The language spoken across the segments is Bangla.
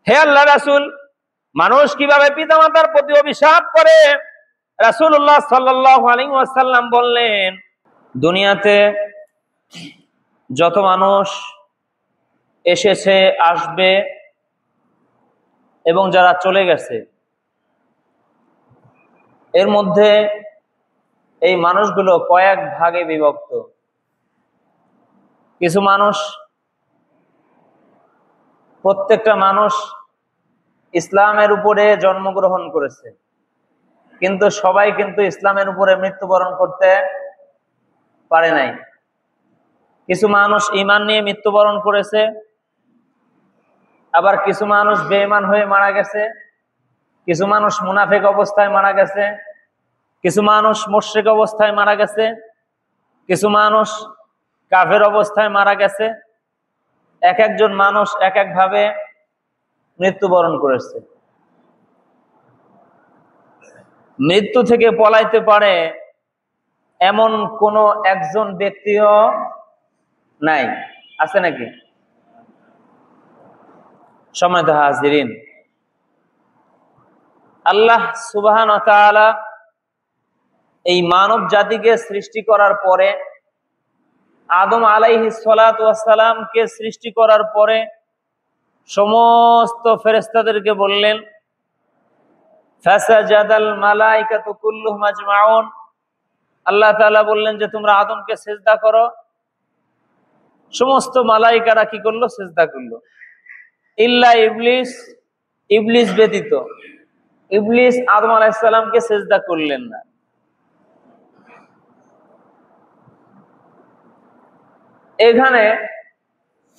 হে আল্লাহ রাসূল, মানুষ কিভাবে পিতামাতার প্রতি অভিশাপ করে? রাসূলুল্লাহ সাল্লাল্লাহু আলাইহি ওয়াসাল্লাম বললেন, দুনিয়াতে যত মানুষ এসেছে, আসবে এবং যারা চলে গেছে, এর মধ্যে এই মানুষগুলো কয়েক ভাগে বিভক্ত। কিছু মানুষ, প্রত্যেকটা মানুষ ইসলামের উপরে জন্মগ্রহণ করেছে, কিন্তু সবাই কিন্তু ইসলামের উপরে মৃত্যুবরণ করতে পারে নাই। কিছু মানুষ ঈমান নিয়ে মৃত্যুবরণ করেছে, আবার কিছু মানুষ বেঈমান হয়ে মারা গেছে, কিছু মানুষ মুনাফিক অবস্থায় মারা গেছে, কিছু মানুষ মুশরিক অবস্থায় মারা গেছে, কিছু মানুষ কাফের অবস্থায় মারা গেছে। এক একজন মানুষ এক এক ভাবে মৃত্যুবরণ করেছে। মৃত্যু থেকে পলাইতে পারে এমন কোন একজন ব্যক্তিও নাই, আছে নাকি? সম্মানিত হাজিরিন, আল্লাহ সুবহানাহু ওয়া তাআলা এই মানব জাতিকে সৃষ্টি করার পরে, আদম আলাইহিস সালাতু ওয়াস সালামকে সৃষ্টি করার পরে সমস্ত ফেরেশতাদেরকে বললেন, ফাসাজাদাল মালাইকাতু কুল্লুহুম আজমাউন। আল্লাহ তাআলা বললেন যে তোমরা আদমকে সিজদা করো। সমস্ত মালাইকারা কি করলো? সিজদা করলো, ইল্লা ইবলিস, ইবলিস ব্যতীত। ইবলিস আদম আলাইহিস সালামকে সিজদা করলেন না। এখানে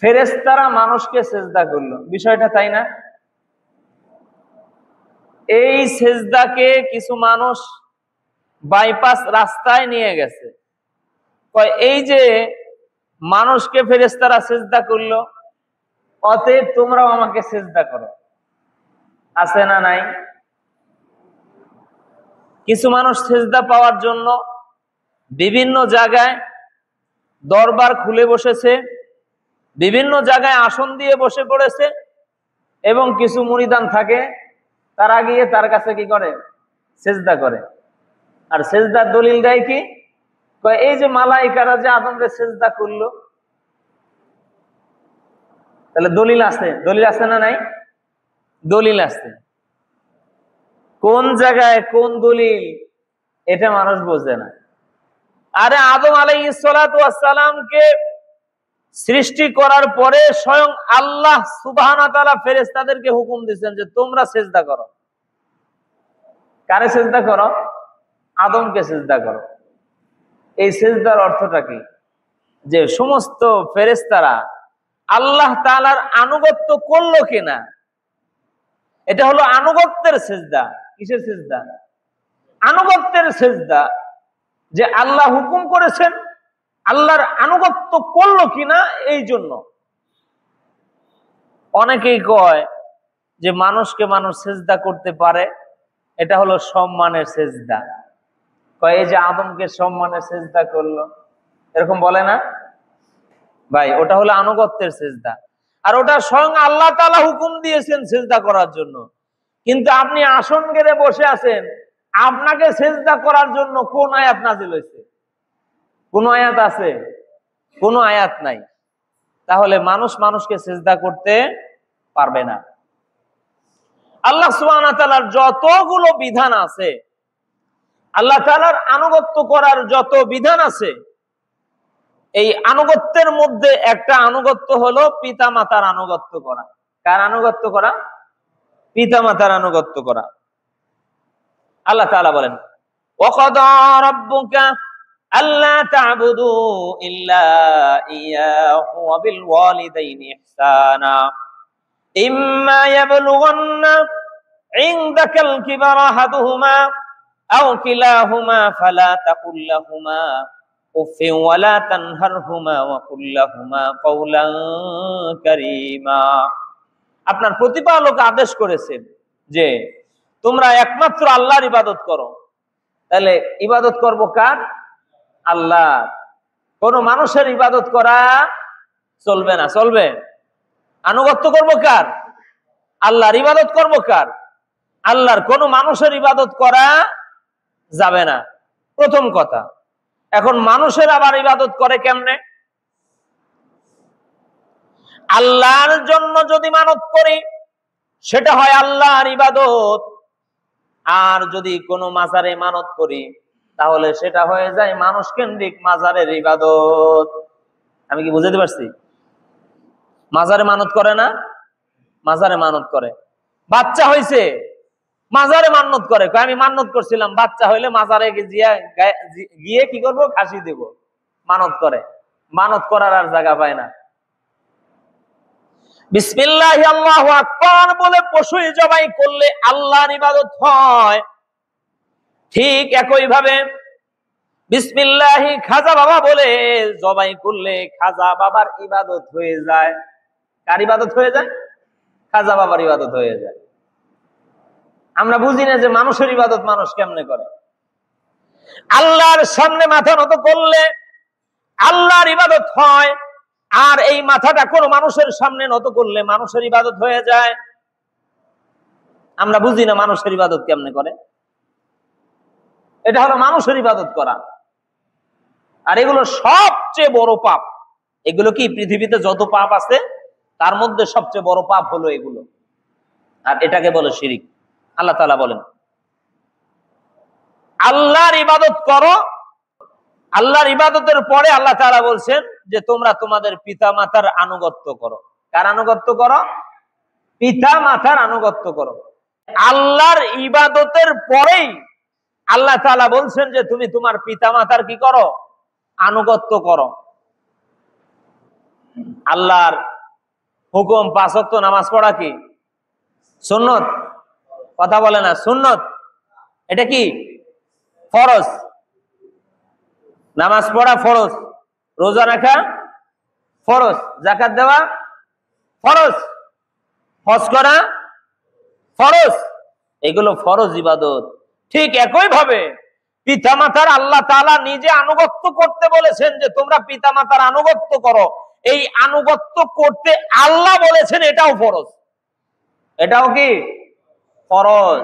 ফেরেশতারা মানুষকে সিজদা করলো, বিষয়টা তাই না? এই সিজদাকে কিছু মানুষ বাইপাস রাস্তায় নিয়ে গেছে, কয় এই যে মানুষকে ফেরেশতারা সিজদা করলো, অতএব তোমরাও আমাকে সিজদা করো। আছে না নাই? কিছু মানুষ সিজদা পাওয়ার জন্য বিভিন্ন জায়গায় দরবার খুলে বসেছে, বিভিন্ন জায়গায় আসন দিয়ে বসে পড়েছে, এবং কিছু মুরিদান থাকে, তারা গিয়ে তার কাছে কি করে? সিজদা করে। আর সিজদার দলিল দেয় কি? কয় এই যে মালাইকারা যে আদমকে সিজদা করলো, তাহলে দলিল আছে। দলিল আছে না নাই? দলিল আছে। কোন জায়গায় কোন দলিল এটা মানুষ বোঝে না। আরে আদম আলাইহিস সালাতু ওয়াস সালামকে সৃষ্টি করার পরে স্বয়ং আল্লাহ সুবহানাহু ওয়া তাআলা ফেরেশতাদেরকে হুকুম দিয়েছেন যে তোমরা সিজদা করো। কারে সিজদা করো? আদমকে সিজদা করো। এই সিজদার অর্থটা কি? যে সমস্ত ফেরেশতারা আল্লাহ তাআলার আনুগত্য করলো কিনা, এটা হলো আনুগত্যের সিজদা। কিসের সিজদা? আনুগত্যের সিজদা। যে আল্লাহ হুকুম করেছেন, আল্লাহর আনুগত্য করলো কিনা, এই জন্য। অনেকেই কয় যে মানুষকে মানুষ সিজদা করতে পারে, এটা হলো সম্মানের সিজদা। কয় এই যে আদমকে সম্মানের সিজদা করলো, এরকম বলে না ভাই? ওটা হলো আনুগত্যের সিজদা, আর ওটা স্বয়ং আল্লাহ তাআলা হুকুম দিয়েছেন সিজদা করার জন্য। কিন্তু আপনি আসন গেড়ে বসে আছেন, আপনাকে সিজদা করার জন্য কোন আয়াত নাযিল হয়েছে? কোন আয়াত আছে? কোন আয়াত নাই। তাহলে মানুষ মানুষকে সিজদা করতে পারবে না। আল্লাহ সুবহানাহু ওয়া তাআলার যতগুলো বিধান আছে, আল্লাহ তাআলার আনুগত্য করার যত বিধান আছে, এই আনুগত্যের মধ্যে একটা আনুগত্য হলো পিতা মাতার আনুগত্য করা। কার আনুগত্য করা? পিতা মাতার আনুগত্য করা। আল্লাহ তাআলা বলেন, ওয়াকাদা রাব্বুকা আল্লা তা'বুদু ইল্লা ইয়াহু ওয়া বিল ওয়ালিদাইনি ইহসানা ইম্মা ইয়াবলুগান্না ইনদাকাল কিবারা আহাদুহুমা আও কিলাহুমা ফালা তাকুল লাহুমা উফিন ওয়া লা তানহারহুমা ওয়া কুল লাহুমা কাওলান কারীমা। আপনার প্রতিপালক আদেশ করেছেন যে তোমরা একমাত্র আল্লাহর ইবাদত করো। তাহলে ইবাদত করব কার? আল্লাহ। কোন মানুষের ইবাদত করা চলবে না। চলবে? আনুগত্য করব কার? আল্লাহর ইবাদত করবো কার? আল্লাহর কোন মানুষের ইবাদত করা যাবে না, প্রথম কথা। এখন মানুষের আবার ইবাদত করে কেমনে? আল্লাহর জন্য যদি মানত করি সেটা হয় আল্লাহর ইবাদত, আর যদি কোনো মাজারে মানত করি তাহলে সেটা হয়ে যায় মানুষ কেন্দ্রিক মাজারের ইবাদত। আমি কি বুঝাতে পারছি? মাজারে মানত করে না? মাজারে মানত করে। বাচ্চা হয়েছে, মাজারে মান্নত করে, আমি মান্নত করছিলাম বাচ্চা হইলে মাজারে গিয়ে কি করব? খাসি দেব। মানত করে, মানত করার আর জায়গা পায় না। বিসমিল্লাহি আল্লাহু আকবার বলে পশু জবাই করলে আল্লাহর ইবাদত হয়। ঠিক একই ভাবে বিসমিল্লাহি খাজা বাবা বলে জবাই করলে খাজা বাবার ইবাদত হয়ে যায়। কার ইবাদত হয়ে যায়? খাজা বাবার ইবাদত হয়ে যায়। আমরা বুঝি না যে মানুষের ইবাদত মানুষ কেমনে করে। আল্লাহর সামনে মাথা নত করলে আল্লাহর ইবাদত হয়, আর এই মাথাটা কোনো মানুষের সামনে নত করলে মানুষের ইবাদত হয়ে যায়। আমরা বুঝি না মানুষের ইবাদত কেমনে করে। এটা হলো মানুষের ইবাদত করা। আর এগুলো সবচেয়ে বড় পাপ। এগুলো কি পৃথিবীতে যত পাপ আছে তার মধ্যে সবচেয়ে বড় পাপ হলো এগুলো, আর এটাকে বলে শিরিক। আল্লাহ তাআলা বলেন আল্লাহর ইবাদত করো। আল্লাহর ইবাদতের পরে আল্লাহ তাআলা বলছেন যে তোমরা তোমাদের পিতা মাতার আনুগত্য করো। কার আনুগত্য করো? পিতা মাতার আনুগত্য করো। আল্লাহর ইবাদতের পরেই আল্লাহ তাআলা বলছেন যে তুমি তোমার পিতা মাতার কি করো? আনুগত্য করো। আল্লাহর হুকুম 5 ওয়াক্ত নামাজ পড়া কি সুন্নত? কথা বলে না সুন্নত। এটা কি ফরজ। নামাজ পড়া ফরজ, রোজা রাখা ফরজ, যাকাত দেওয়া ফরজ, হজ করা ফরজ। এগুলো ফরজ ইবাদত। ঠিক একই ভাবে পিতামাতার আল্লাহ তাআলা নিজে আনুগত্য করতে বলেছেন যে তোমরা পিতামাতার আনুগত্য করো। এই আনুগত্য করতে আল্লাহ বলেছেন এটাও ফরজ। এটাও কি ফরজ।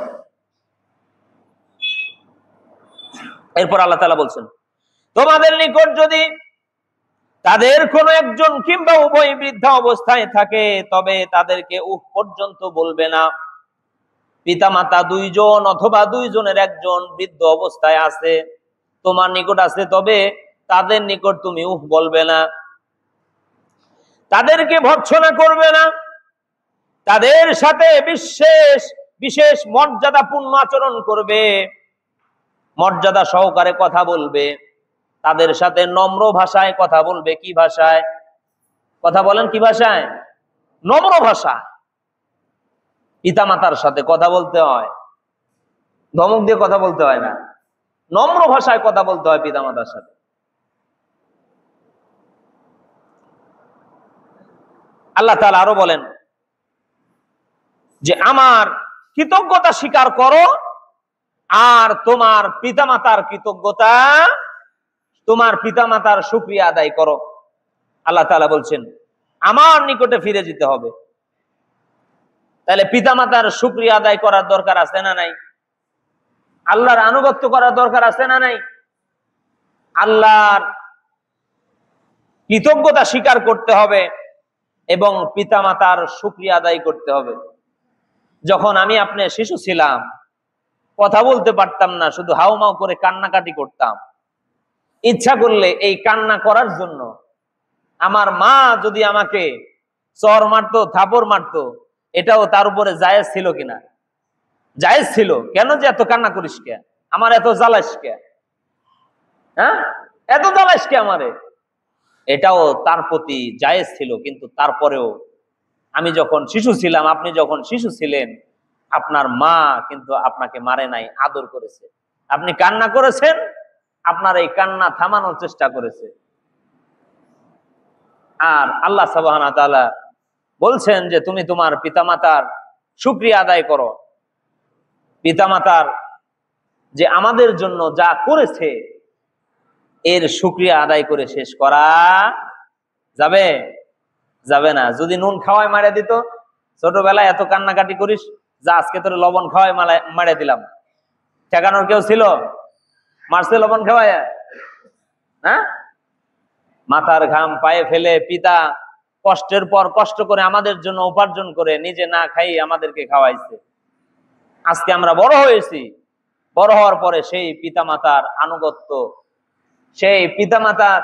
এরপর আল্লাহ তাআলা বলছেন তোমাদের নিকট যদি তাদের কোন একজন কিংবা উভয় বৃদ্ধা অবস্থায় থাকে তবে তাদেরকে উহ পর্যন্ত বলবে না। পিতামাতা 2 জন অথবা 2 জনের একজন বৃদ্ধ অবস্থায় আছে, তোমার নিকট আছে, তবে তাদের নিকট তুমি উহ বলবে না। তাদেরকে ভর্ৎসনা করবে না। তাদের সাথে বিশেষ বিশেষ মর্যাদাপূর্ণ আচরণ করবে, মর্যাদা সহকারে কথা বলবে। তাদের সাথে নম্র ভাষায় কথা বলবে। কি ভাষায় কথা বলেন? কি ভাষায়? নম্র ভাষা। পিতামাতার সাথে কথা বলতে হয়, ধমক দিয়ে কথা বলতে হয় না, নম্র ভাষায় কথা বলতে হয় পিতামাতার সাথে। আল্লাহ তাআলা আরো বলেন যে আমার কৃতজ্ঞতা স্বীকার করো আর তোমার পিতামাতার কৃতজ্ঞতা, তোমার পিতামাতার শুকরিয়া আদায় করো। আল্লাহ তাআলা বলছেন আমার নিকটে ফিরে যেতে হবে। তাহলে পিতামাতার শুকরিয়া আদায় করার দরকার আছে না নাই? আল্লাহর আনুগত্য করার দরকার আছে না নাই? আল্লাহর কৃতজ্ঞতা স্বীকার করতে হবে এবং পিতামাতার শুকরিয়া আদায় করতে হবে। যখন আমি আপনি শিশু ছিলাম, কথা বলতে পারতাম না, শুধু হাউমাউ করে কান্নাকাটি করতাম। ইচ্ছা করলে এই কান্না করার জন্য আমার মা যদি আমাকে চর মারতো, থাপড় মারতো, এটাও তার উপরে জায়েজ ছিল কিনা? জায়েজ ছিল। কেন যে এত কান্না করিস কে, আমার এত জ্বালাস কে, হ্যাঁ এত জ্বালাস কে আমারে, এটাও তার প্রতি জায়েজ ছিল। কিন্তু তারপরেও আমি যখন শিশু ছিলাম, আপনি যখন শিশু ছিলেন, আপনার মা কিন্তু আপনাকে মারে নাই, আদর করেছে। আপনি কান্না করেছেন, আপনার এই কান্না থামানোর চেষ্টা করেছে। আর আল্লাহ সুবহানাহু ওয়া তাআলা বলছেন যে তুমি তোমার পিতামাতার শুকরিয়া আদায় করো। পিতামাতার যে আমাদের জন্য যা করেছে এর শুকরিয়া আদায় করে শেষ করা যাবে? যাবে না। যদি নুন খাওয়ায় মারা দিত, ছোটবেলায় এত কান্নাকাটি করিস, যা আজকে তোর লবণ খাওয়াই মারে দিলাম। ঠেকানোর কেউ ছিল? মারছে লবণ খাওয়ায়? হ্যাঁ, মাথার ঘাম পায়ে ফেলে পিতা কষ্টের পর কষ্ট করে আমাদের জন্য উপার্জন করে নিজে না খাই আমাদেরকে খাওয়াইছে। আজকে আমরা বড় হয়েছি, বড় হওয়ার পরে সেই পিতামাতার আনুগত্য, সেই পিতামাতার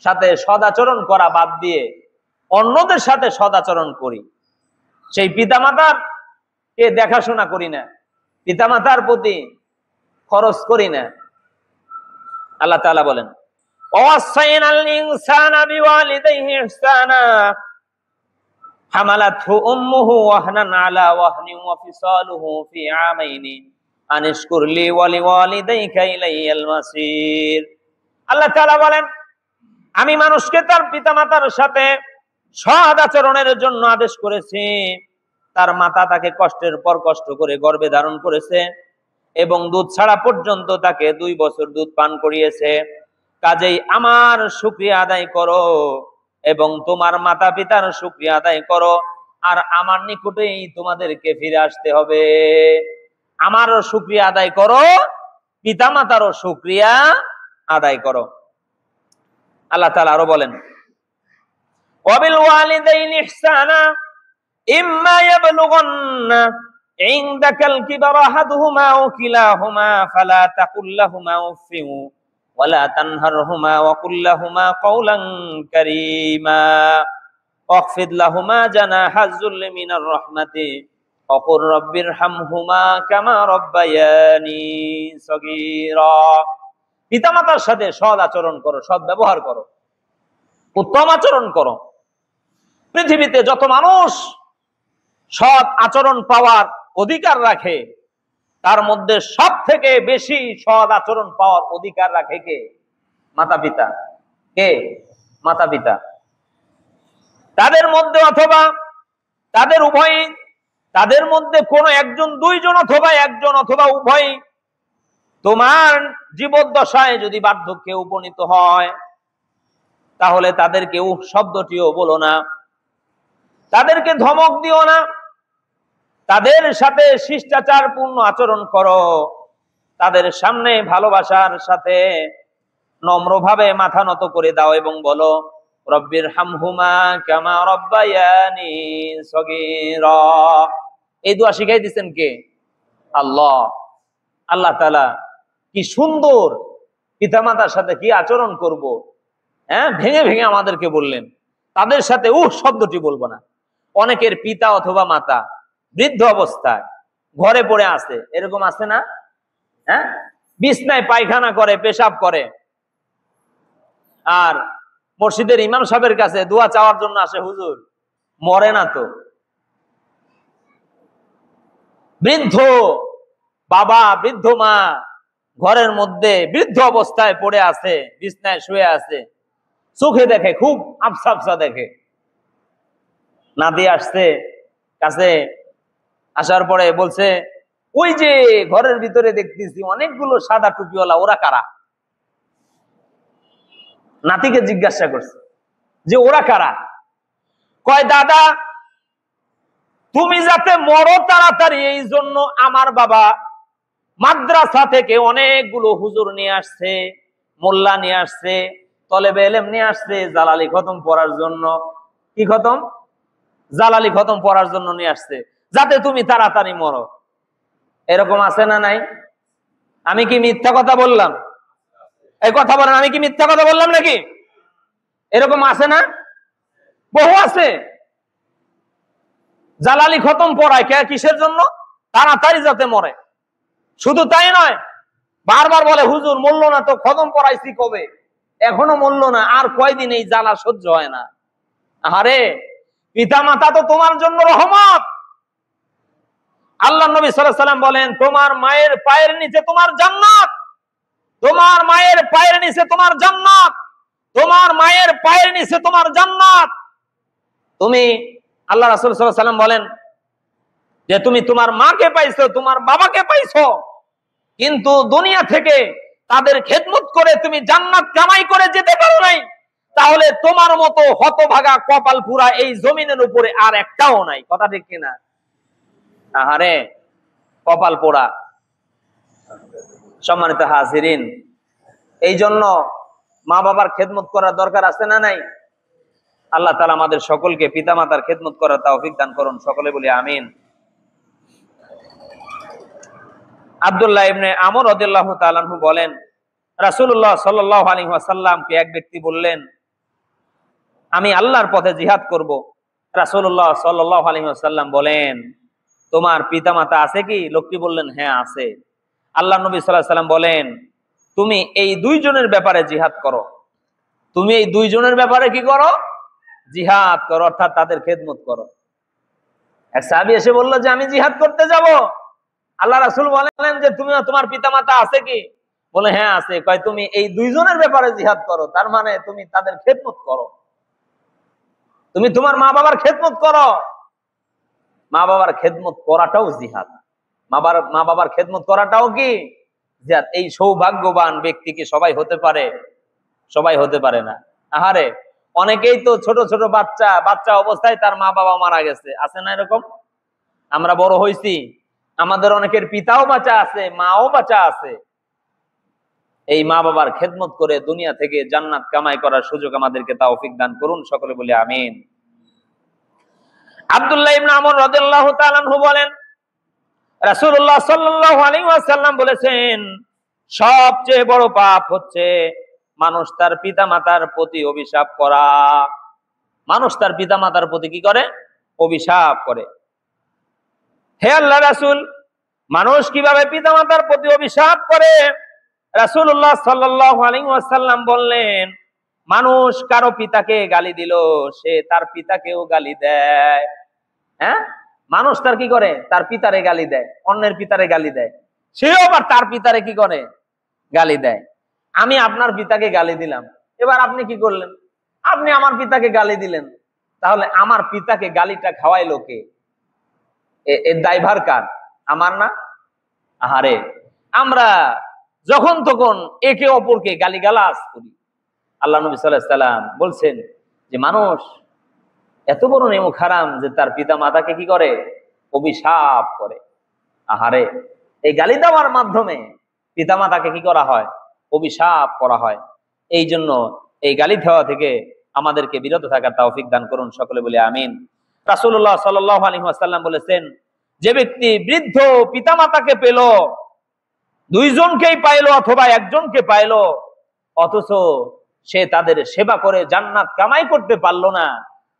সাথে সদাচরণ করা বাদ দিয়ে অন্যদের সাথে সদাচরণ করি। সেই পিতামাতার কে দেখাশোনা করি না, পিতামাতার প্রতি খরচ করি না। আল্লাহ তাআলা বলেন, ওয়াসাইনাল ইনসানা বিওয়ালিদাইহি ইহসানা হামালাতহু উম্মুহু ওয়াহনান আলা ওয়াহনিন ওয়া ফিসালুহু ফি আমাইনি আনিশকুর লি ওয়া লিওয়ালিদাইকা ইলাইয়াল মাসির। আল্লাহ তাআলা বলেন, আমি মানুষকে তার পিতামাতার সাথে সৎ আচরণের জন্য আদেশ করেছি। তার মাতা তাকে কষ্টের পর কষ্ট করে গর্ভে ধারণ করেছে এবং দুধ ছাড়া পর্যন্ত তাকে 2 বছর দুধ পান করিয়েছে। কাজেই আমার শুকরিয়া আদায় করো এবং তোমার মাতা পিতার শুকরিয়া আদায় করো, আর আমার নিকটেই তোমাদেরকে ফিরে আসতে হবে। আমারও শুকরিয়া আদায় করো, পিতা মাতারও শুকরিয়া আদায় করো। আল্লাহ তাআলা আরো বলেন, ওয়াবিল ওয়ালিদাইনি ইহসানা ইম্মা ইয়াবলুগান্না ইনদাকাল কিবারা আহাদুহুমা আও কিলাহুমা ফালা তাকুল লাহুমা উফফিন ওয়ালা তানহারহুমা ওয়া কুল লাহুমা কাওলান কারীমা ওয়াখফিদ লাহুমা জানাহাজ যুল্লি মিনার রাহমাতি ওয়া কুর রাব্বিরহামহুমা কামা রাব্বায়ানি সগীরা। পিতামাতার সাথে সৎ আচরণ করো, সৎ ব্যবহার করো, উত্তম আচরণ করো। পৃথিবীতে যত মানুষ সৎ আচরণ পাওয়ার অধিকার রাখে, তার মধ্যে সব থেকে বেশি সৎ আচরণ পাওয়ার অধিকার রাখে কে? মাতা পিতা। কে? মাতা পিতা। তাদের মধ্যে অথবা তাদের উভয়ই, তাদের মধ্যে কোনো একজন, দুইজন অথবা একজন অথবা উভয়ই তোমার জীবদ্দশায় যদি বার্ধক্যে উপনীত হয়, তাহলে তাদেরকে উহ শব্দটিও বলো না, তাদেরকে ধমক দিও না, তাদের সাথে শিষ্টাচারপূর্ণ আচরণ করো। তাদের সামনে ভালোবাসার সাথে নম্রভাবে মাথা নত করে দাও এবং বলো, রব্বিরহামহুমা কামা রাব্বায়ানি সগীরা। এই দোয়া শিখাই দিয়েছেন কে? আল্লাহ। আল্লাহ তাআলা কি সুন্দর পিতামাতার সাথে কি আচরণ করব, হ্যাঁ, ভেঙে ভেঙে আমাদেরকে বললেন। তাদের সাথে শব্দটি বলবো না। অনেকের পিতা অথবা মাতা বৃদ্ধ অবস্থায় ঘরে পড়ে আছে, এরকম আছে না? হ্যাঁ, বিছনায় পায়খানা করে, পেশাব করে, আর মসজিদের ইমাম সাহেবের কাছে দোয়া চাওয়ার জন্য আসে, হুজুর মরে না তো। বৃদ্ধ বাবা, বৃদ্ধ মা ঘরের মধ্যে বৃদ্ধ অবস্থায় পড়ে আছে, বিছনায় শুয়ে আছে, চোখে দেখে, খুব আফসা আফসা দেখে। নাতি আসছে কাছে, আসার পরে বলছে, ওই যে ঘরের ভিতরে দেখতেছি অনেকগুলো সাদা টুপিওয়ালা, ওরা কারা? নাতিকে জিজ্ঞাসা করছে যে ওরা কারা? কয়, দাদা তুমি যাতে মরো তাড়াতাড়ি, এই জন্য আমার বাবা মাদ্রাসা থেকে অনেকগুলো হুজুর নিয়ে আসছে, মোল্লা নিয়ে আসছে, তলেবে ইলম নিয়ে আসছে, জালালি খতম পড়ার জন্য। কি খতম? জালালি খতম পড়ার জন্য নিয়ে আসছে, যাতে তুমি তাড়াতাড়ি মরো। এরকম আছে না নাই? আমি কি মিথ্যা কথা বললাম? এই কথা বলেন, আমি কি মিথ্যা কথা বললাম নাকি? এরকম আছে না? বহু আছে। জালালি খতম পড়ায় কে? কিসের জন্য? তাড়াতাড়ি যাতে মরে। শুধু তাই নয়, বারবার বলে, হুজুর মরল না তো, খতম পড়াইছি কবে, এখনো মরল না, আর কয়দিন এই জ্বালা সহ্য হয় না। আরে পিতা মাতা তো তোমার জন্য রহমত। আল্লাহ নবী সাল্লাল্লাহু আলাইহি ওয়াসাল্লাম বলেন, তোমার মায়ের পায়ের নিচে তোমার জান্নাত, তোমার মায়ের পায়ের নিচে তোমার জান্নাত, তোমার মায়ের পায়ের নিচে তোমার জান্নাত। তুমি, আল্লাহ রাসূল সাল্লাল্লাহু আলাইহি ওয়াসাল্লাম বলেন যে তুমি তোমার মাকে পাইছো, তোমার বাবাকে পাইছো, কিন্তু দুনিয়া থেকে তাদের খেদমত করে তুমি জান্নাত কামাই করে যেতে পারো নাই, তাহলে তোমার মতো হতভাগা কপাল পুরা এই জমিনের উপরে আর একটাও নাই। কথা ঠিক কিনা? আহারে কপাল পোড়া। সম্মানিত হাজিরিন, এই জন্য মা বাবার খেদমত করার দরকার আছে না নাই? আল্লাহ তাআলা আমাদের সকলকে পিতামাতার খেদমত করার তৌফিক দান করুন, সকলে বলি আমিন। আব্দুল্লাহ ইবনে আমর রাদিয়াল্লাহু তাআলা আনহু বলেন, রাসূলুল্লাহ সাল্লাল্লাহু আলাইহি ওয়াসাল্লামকে এক ব্যক্তি বললেন, আমি আল্লাহর পথে জিহাদ করব। রাসূলুল্লাহ সাল্লাল্লাহু আলাইহি ওয়াসাল্লাম বলেন, তোমার পিতামাতা আছে কি? লোকটি বললেন, হ্যাঁ আছে। আল্লাহ নবী সাল্লাল্লাহু আলাইহি ওয়াসাল্লাম বলেন, তুমি এই দুইজনের ব্যাপারে জিহাদ করো। তুমি এই দুইজনের ব্যাপারে কি করো? জিহাদ করো, অর্থাৎ তাদের খেদমত করো। এক সাহাবী এসে বলল যে আমি জিহাদ করতে যাব। আল্লাহ রাসূল বলেন যে তুমি, তোমার পিতামাতা আছে কি? বলে হ্যাঁ আছে। কয় তুমি এই দুইজনের ব্যাপারে জিহাদ করো, তার মানে তুমি তাদের খেদমত করো, তুমি তোমার মা বাবার খেদমত করো। মা বাবার খেদমত করাটাও জিহাদ। মা বাবার খেদমত করাটাও কি জিহাদ। এই সৌভাগ্যবান ব্যক্তি কি সবাই হতে পারে? সবাই হতে পারে না। আহারে, অনেকেই তো ছোট ছোট বাচ্চা অবস্থায় তার মা বাবা মারা গেছে, আছে না এরকম? আমরা বড় হইছি, আমাদের অনেকের পিতাও বাঁচা আছে, মাও বাঁচা আছে। এই মা বাবার খেদমত করে দুনিয়া থেকে জান্নাত কামাই করার সুযোগ আমাদেরকে তৌফিক দান করুন, সকলে বলি আমিন। আব্দুল্লাহ ইবনে আমর রাদিয়াল্লাহু তাআলা আনহু বলেন, রাসূলুল্লাহ সাল্লাল্লাহু আলাইহি ওয়াসাল্লাম বলেছেন, সবচেয়ে বড় পাপ হচ্ছে মানুষ তার পিতামাতার প্রতি অভিশাপ করা। মানুষ তার পিতামাতার প্রতি কি করে? অভিশাপ করে। হে আল্লাহ রাসূল, মানুষ কিভাবে পিতামাতার প্রতি অভিশাপ করে? রাসূলুল্লাহ সাল্লাল্লাহু আলাইহি ওয়াসাল্লাম বললেন, মানুষ কারো পিতাকে গালি দিল, সে তার পিতাকেও গালি দেয়। হ্যাঁ, মানুষ তার কি করে? তার পিতারে গালি দেয়, অন্যের পিতারে গালি দেয়, সেও আবার তার পিতারে কি করে? গালি দেয়। আমি আপনার পিতাকে গালি দিলাম, এবার আপনি কি করলেন? আপনি আমার পিতাকে গালি দিলেন, তাহলে আমার পিতাকে গালিটা খাওয়াইলো কে? এর দায়ভার কার? আমার না? আহারে, আমরা যখন তখন একে অপরকে গালিগালাজ করি। আল্লাহ নবী সাল্লাল্লাহু আলাইহি ওয়াসাল্লাম বলছেন যে মানুষ এত বড় নেমুখ হারাম যে তার পিতা মাতাকে কি করে? অভিশাপ করে। আহারে, এই গালি দেওয়ার মাধ্যমে পিতা মাতাকে কি করা হয়? অভিশাপ করা হয়। এই জন্য এই গালি দেওয়া থেকে আমাদেরকে বিরত থাকার তৌফিক দান করুন, সকলে বলে আমিন। রাসূলুল্লাহ সাল্লাল্লাহু আলাইহি ওয়াসাল্লাম বলেছেন, যে ব্যক্তি বৃদ্ধ পিতামাতাকে পেল, দুইজনকেই পাইলো অথবা একজনকে পাইলো, অথচ সে তাদের সেবা করে জান্নাত কামাই করতে পারলো না,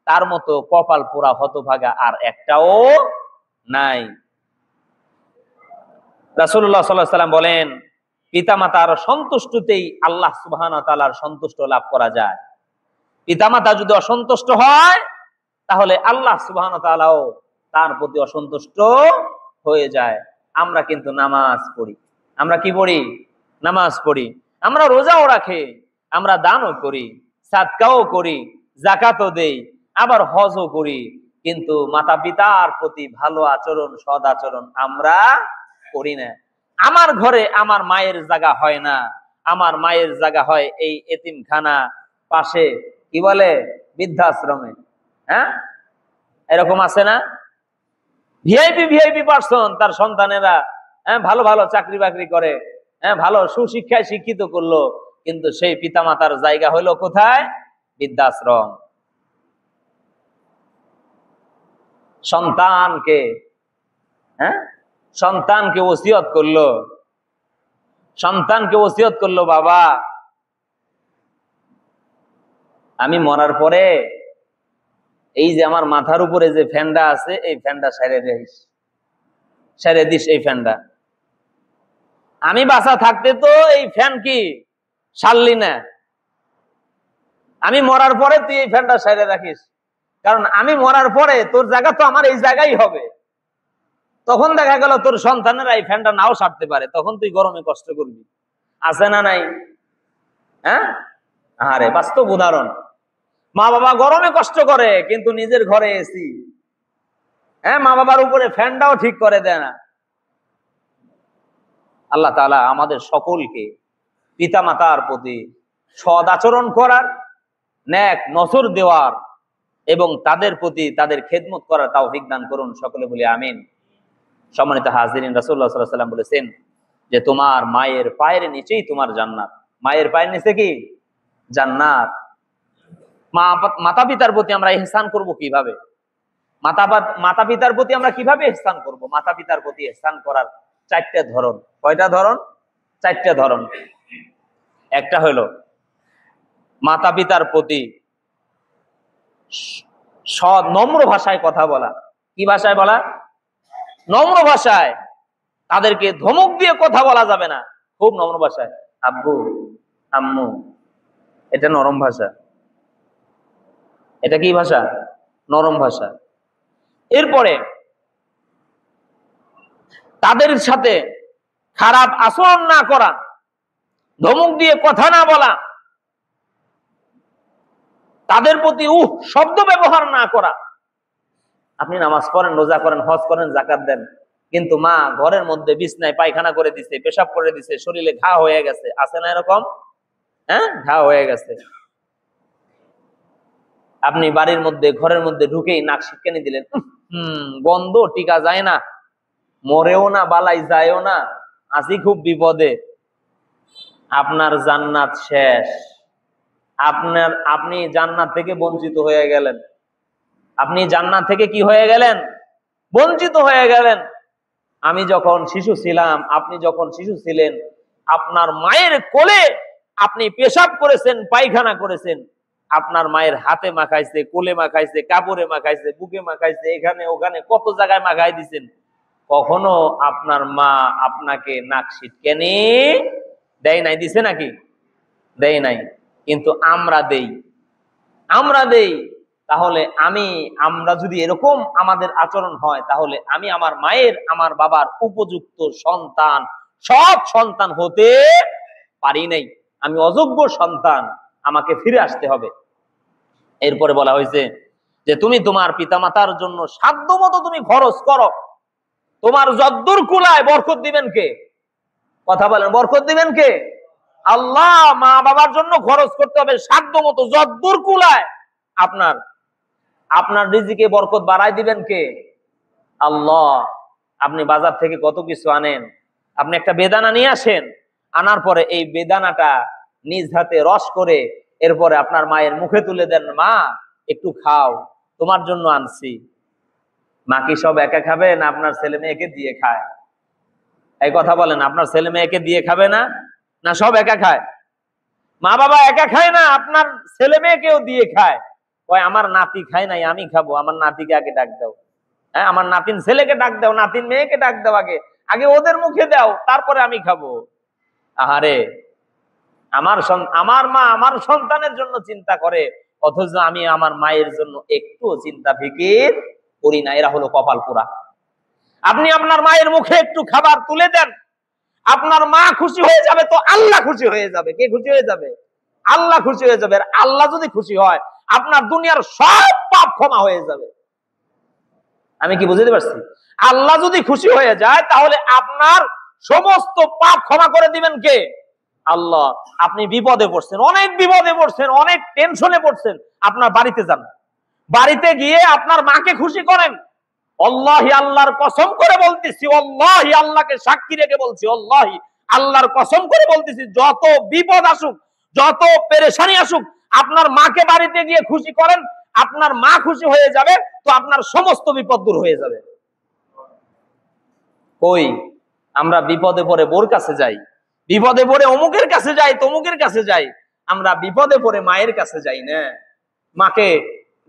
তার মতো কপাল পোড়া হতভাগা আর একটাও নাই। রাসূলুল্লাহ সাল্লাল্লাহু আলাইহি ওয়াসাল্লাম বলেন, পিতামাতার সন্তুষ্টতেই আল্লাহ সুবহানাহু ওয়া তাআলার সন্তুষ্ট লাভ করা যায়। পিতামাতা যদি অসন্তুষ্ট হয়, তাহলে আল্লাহ সুবহানাহু ওয়া তাআলাও তার প্রতি অসন্তুষ্ট হয়ে যায়। আমরা কিন্তু নামাজ পড়ি, আমরা কি পড়ি? নামাজ পড়ি, আমরা রোজাও রাখি, আমরা দানও করি, সাদকাও করি, যাকাতও দেই, আবার হজও করি, কিন্তু মাতা পিতার প্রতি ভালো আচরণ, সদ আচরণ আমরা করি না। আমার ঘরে আমার মায়ের জায়গা হয় না, আমার মায়ের জায়গা হয় এই এতিমখানা, পাশে কি বলে বৃদ্ধাশ্রমে। হ্যাঁ, এরকম আছে না? ভিআইপি পার্সন, তার সন্তানেরা ভালো ভালো চাকরি বাকরি করে, ভালো সুশিক্ষায় শিক্ষিত করলো, কিন্তু সেই পিতামাতার জায়গা হলো কোথায়? বৃদ্ধাশ্রম। সন্তানকে ওসিয়ত করলো, বাবা আমি মরার পরে এই যে আমার মাথার উপরে যে ফ্যানটা আছে, এই ফ্যানটা সাইরে দিস এই ফ্যানটা। আমি বাঁচা থাকতে তো এই ফ্যান কি সারলি না, আমি মরার পরে তুই এই ফ্যানটা সাইরে রাখিস, কারণ আমি মরার পরে তোর জায়গা তো আমার এই জায়গায় হবে। তখন দেখা গেল তোর সন্তানেরা এই ফ্যানটা নাও সারতে পারে, তখন তুই গরমে কষ্ট করবি। আছে না নাই? হ্যাঁ, আরে বাস্তব উদাহরণ। মা বাবা গরমে কষ্ট করে, কিন্তু নিজের ঘরে এসি, মা বাবার উপরে ফ্যানটাও ঠিক করে দেয় না। আল্লাহ তাআলা আমাদের সকলকে পিতামাতার প্রতি সদ আচরণ করার নেক নজর দেওয়ার এবং তাদের প্রতি তাদের খেদমত করার তৌফিক দান করুন। সকলে বলি আমিন। সম্মানিত হাজিরিন, রাসূলুল্লাহ সাল্লাল্লাহু আলাইহি ওয়াসাল্লাম বলেছেন যে তোমার মায়ের পায়ের নিচেই তোমার জান্নাত। মায়ের পায়ের নিচে কি? জান্নাত। মাতা পিতার প্রতি আমরা ইহসান করব কিভাবে? মাতা পিতার প্রতি আমরা কিভাবে ইহসান করব? মাতা পিতার প্রতি ইহসান করার চারটা ধরন। কয়টা ধরন? চারটা ধরন। একটা হলো মাতা পিতার প্রতি নম্র ভাষায় কথা বলা। কি ভাষায় বলা? নম্র ভাষায়। তাদেরকে ধমক দিয়ে কথা বলা যাবে না, খুব নম্র ভাষায়, আব্বু আম্মু। এটা নরম ভাষা। এটা কি ভাষা? নরম ভাষা। এরপরে তাদের সাথে খারাপ আচরণ না করা, ধমক দিয়ে কথা না বলা, তাদের প্রতি শব্দ ব্যবহার না করা। আপনি নামাজ পড়েন, রোজা করেন, হজ করেন, যাকাত দেন, কিন্তু মা ঘরের মধ্যে বিছনায় পায়খানা করে দিছে, পেশাব করে দিছে, শরীরে ঘা হয়ে গেছে, আছে না এরকম? হ্যাঁ, ঘা হয়ে গেছে। আপনি বাড়ির মধ্যে ঘরের মধ্যে ঢুকেই নাক শিটকানি দিলেন, গন্ধ টিকা যায় না, মরেও না, বালাই যায়ও না, আছি খুব বিপদে। আপনার জান্নাত শেষ। আপনি জান্নাত থেকে বঞ্চিত হয়ে গেলেন। আপনি জান্নাত থেকে কি হয়ে গেলেন? বঞ্চিত হয়ে গেলেন। আমি যখন শিশু ছিলাম, আপনি যখন শিশু ছিলেন, আপনার মায়ের কোলে আপনি পেশাব করেছেন, পায়খানা করেছেন, আপনার মায়ের হাতে মাখাইছে, কোলে মাখাইছে, কাপড়ে মাখাইছে, বুকে মাখাইছে, এখানে ওখানে কত জায়গায় মাখাই দিছেন। কখনো আপনার মা আপনাকে নাক সিটকানি দেয় নাই? দিছে নাকি? দেয় নাই। কিন্তু আমরা দেই। তাহলে আমরা যদি এরকম আমাদের আচরণ হয়, তাহলে আমি আমার মায়ের, আমার বাবার উপযুক্ত সন্তান, সৎ সন্তান হতে পারি নাই। আমি অযোগ্য সন্তান, আমাকে ফিরে আসতে হবে। এরপরে বলা হয়েছে যে তুমি তোমার পিতামাতার জন্য সাধ্য মতো তুমি খরচ করো। তোমার যদ্দুর কুলায় বরকত দিবেন কে? কথা বলেন, বরকত দিবেন কে? আল্লাহ। মা বাবার জন্য খরচ করতে হবে সাধ্য মতো, যদ্দুর কুলায়। আপনার রিজিকে বরকত বাড়াই দিবেন কে? আল্লাহ। আপনি বাজার থেকে কত কিছু আনেন, আপনি একটা বেদানা নিয়ে আসেন, আনার পরে এই বেদানাটা নিজ হাতে রস করে এরপরে আপনার মায়ের মুখে তুলে দেন, মা একটু খাও, তোমার জন্য আনছি। মা কি সব একা খাবে না আপনার ছেলে মেয়েকে দিয়ে খায়? এই কথা বলেন, আপনার ছেলে মেয়েকে দিয়ে খাবে না? না সব একা খায়? মা বাবা একা খায় না, আপনার ছেলে মেয়েকেও দিয়ে খায়। ওই আমার নাতি খায় নাই, আমি খাবো, আমার নাতিকে আগে ডাক দাও। হ্যাঁ, আমার নাতিন ছেলেকে ডাক দাও, নাতিন মেয়েকে ডাক দাও, আগে ওদের মুখে দাও, তারপরে আমি খাবো। আহারে, আমার মা আমার সন্তানের জন্য চিন্তা করে, অথচ আমি আমার মায়ের জন্য একটু চিন্তা ফিকির করি না। এরা হলো কপাল পোড়া। আপনি আপনার মায়ের মুখে একটু খাবার তুলে দেন, আপনার মা খুশি হয়ে যাবে তো আল্লাহ খুশি হয়ে যাবে। কে খুশি হয়ে যাবে? আল্লাহ খুশি হয়ে যাবে। আর আল্লাহ যদি খুশি হয়, আপনার দুনিয়ার সব পাপ ক্ষমা হয়ে যাবে। আমি কি বুঝতে পারছি? আল্লাহ যদি খুশি হয়ে যায়, তাহলে আপনার সমস্ত পাপ ক্ষমা করে দিবেন কে? আল্লাহ। আপনি বিপদে পড়ছেন, অনেক বিপদে পড়ছেন, অনেক টেনশনে পড়ছেন, আপনার বাড়িতে যান, বাড়িতে গিয়ে আপনার মাকে খুশি করেন। আল্লাহি, আল্লাহর কসম করে বলতেছি, আল্লাহি, আল্লাহকে সাক্ষী রেখে বলছি, আল্লাহি, আল্লাহর কসম করে বলতেছি, যত বিপদ আসুক, যত পেরেশানি আসুক, আপনার মাকে বাড়িতে গিয়ে খুশি করেন, আপনার মা খুশি হয়ে যাবে, তো আপনার সমস্ত বিপদ দূর হয়ে যাবে। কই আমরা বিপদে পড়ে বোর কাছে যাই, বিপদে পড়ে অমুকের কাছে যাই, তমুকের কাছে যাই, আমরা বিপদে পড়ে মায়ের কাছে যাই না, মাকে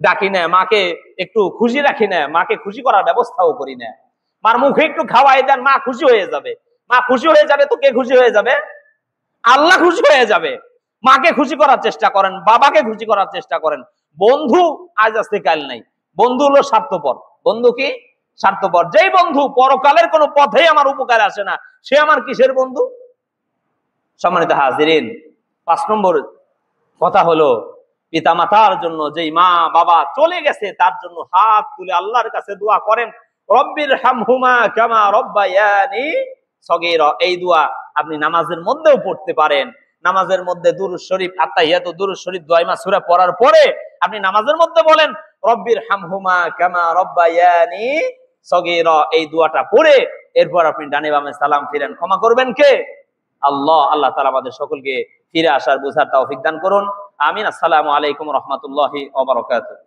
ডাকি না, মাকে একটু খুশি রাখি না, মাকে খুশি করার ব্যবস্থাও করি না। মার মুখে একটু খাওয়াই দেন, মা খুশি হয়ে যাবে। মা খুশি হয়ে যাবে তো কে খুশি হয়ে যাবে? আল্লাহ খুশি হয়ে যাবে। মাকে খুশি করার চেষ্টা করেন, বাবাকে খুশি করার চেষ্টা করেন। বন্ধু আজ আসতে কাল নাই, বন্ধু হলো স্বার্থপর। বন্ধু কি? স্বার্থপর। যেই বন্ধু পরকালের কোনো পথেই আমার উপকার আসে না, সে আমার কিসের বন্ধু? সম্মানিত হাজিরিন, 5 নম্বর কথা হলো পিতামাতার জন্য, যেই মা বাবা চলে গেছে তার জন্য হাত তুলে আল্লাহর কাছে দোয়া করেন, রব্বির হামহুমা কামা রব্বায়ানি সগীরা। এই দোয়া আপনি নামাজের মধ্যেও পড়তে পারেন, নামাজের মধ্যে দুরূদ শরীফ, আত্তাহিয়াতু দুরূদ শরীফ, দোয়া সূরা পড়ার পরে আপনি নামাজের মধ্যে বলেন রব্বির হামহুমা কামা রব্বায়ানি সগীরা, এই দোয়াটা পড়ে এরপর আপনি ডানে বামে সালাম ফিরেন। ক্ষমা করবেন কে? আল্লাহ। আল্লাহ তাআলা আমাদের সকলকে ফিরে আসার বুঝার তৌফিক দান করুন। আমিন। আসসালামু আলাইকুম ওয়া রাহমাতুল্লাহি ওয়া বারাকাতুহু।